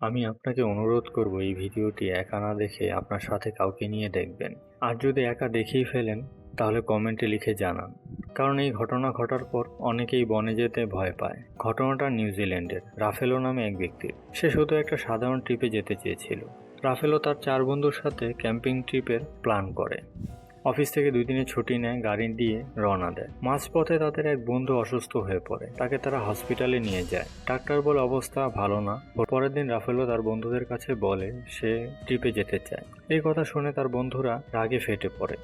আমি আপনাকে অনুরোধ করব এই ভিডিওটি একা না দেখে আপনার সাথে কাউকে নিয়ে দেখবেন। আর যদি একা দেখেই ফেলেন তাহলে কমেন্টে লিখে জানান, কারণ এই ঘটনা ঘটার পর অনেকেই বনে যেতে ভয় পায়। ঘটনাটা নিউজিল্যান্ডের রাফেলো নামে এক ব্যক্তির। সে শুধু একটা সাধারণ ট্রিপে যেতে চেয়েছিল। রাফেলো তার 4 বন্ধুর সাথে ক্যাম্পিং ট্রিপের প্ল্যান করে। অফিস থেকে 2 দিনের ছুটি নেয়, গাড়ি দিয়ে রওনা দেয়। মাঝপথে তাদের এক বন্ধু অসুস্থ হয়ে পড়ে। তাকে তারা হসপিটালে নিয়ে যায়। ডাক্তার বলে অবস্থা ভালো না। পরের দিন রাফেলো তার বন্ধুদের কাছে বলে সে ট্রিপে যেতে চায়। এই কথা শুনে তার বন্ধুরা রাগে ফেটে পড়ে।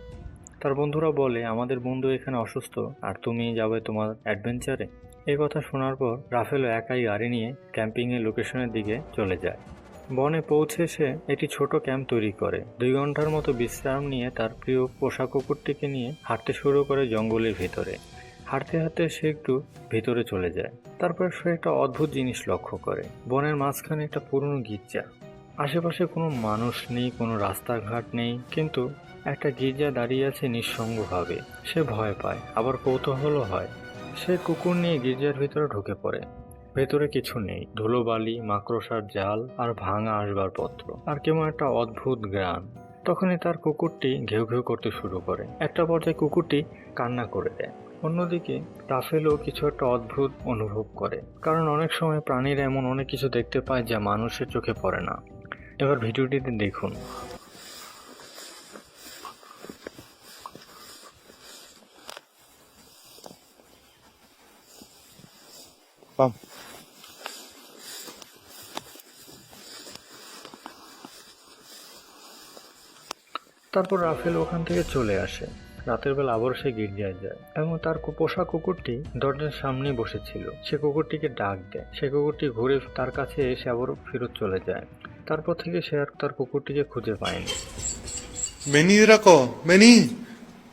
তার বন্ধুরা বলে, আমাদের বন্ধু এখানে অসুস্থ আর তুমি যাবে তোমার অ্যাডভেঞ্চারে। এই কথা শোনার পর রাফেলো একাই গাড়ি নিয়ে ক্যাম্পিংয়ের লোকেশনের দিকে চলে যায়। বনে পৌঁছে সে একটি ছোট ক্যাম্প তৈরি করে। 2 ঘন্টার মতো বিশ্রাম নিয়ে তার প্রিয় পোষা কুকুরটিকে নিয়ে হাঁটতে শুরু করে জঙ্গলের ভিতরে। হাঁটতে হাঁটতে সে একটু ভিতরে চলে যায়। তারপর সে একটা অদ্ভুত জিনিস লক্ষ্য করে। বনের মাঝখানে একটা পুরনো গির্জা। আশেপাশে কোনো মানুষ নেই, কোনো রাস্তাঘাট নেই, কিন্তু একটা গির্জা দাঁড়িয়ে আছে নিঃসঙ্গভাবে। সে ভয় পায়, আবার কৌতূহলও হয়। সে কুকুর নিয়ে গির্জার ভিতরে ঢুকে পড়ে। ভেতরে কিছু নেই, ধুলোবালি, মাকড়সার জাল আর ভাঙা আসবাবপত্র, আর কেমন একটা অদ্ভুত ঘ্রাণ। তখনই তার কুকুরটি ঘেউ ঘেউ করতে শুরু করে। একটা পর্যায়ে কুকুরটি কান্না করে দেয়। অন্যদিকে রাফেলও কিছু একটা অদ্ভুত অনুভব করে, কারণ অনেক সময় প্রাণীরা এমন অনেক কিছু দেখতে পায় যা মানুষের চোখে পড়ে না। এবার ভিডিওটিতে দেখুন। Vamos. তারপর রাফেল ওখান থেকে চলে আসে। রাতের বেলা আবার সে গির্জায় যায় এবং তার পোষা কুকুরটি দরজার সামনে বসেছিল। সে কুকুরটিকে ডাক দেয়। সে কুকুরটি ঘুরে তার কাছে এসে আবারও ফেরত চলে যায়। তারপর থেকে সে আর তার কুকুরটিকে খুঁজে পায়নি। Vení, Draco. Vení.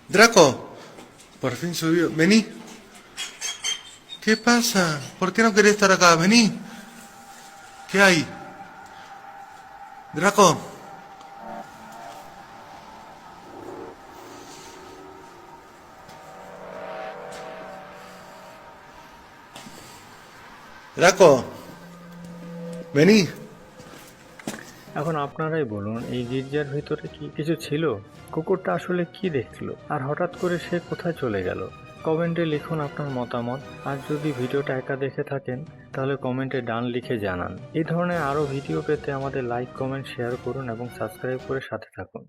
Draco. Por fin subió. Vení. ¿Qué pasa? ¿Por qué no querés estar acá? Vení. ¿Qué hay? Draco. Draco. Vení. এখন আপনারাই বলুন, এই গির্জার ভিতরে কি কিছু ছিল? কুকুরটা আসলে কি দেখলো, আর হঠাৎ করে সে কোথায় চলে গেল? কমেন্টে লিখুন আপনার মতামত। আর যদি ভিডিওটা একা দেখে থাকেন তাহলে কমেন্টে ডান লিখে জানান। এই ধরনের আরও ভিডিও পেতে আমাদের লাইক, কমেন্ট, শেয়ার করুন এবং সাবস্ক্রাইব করে সাথে থাকুন।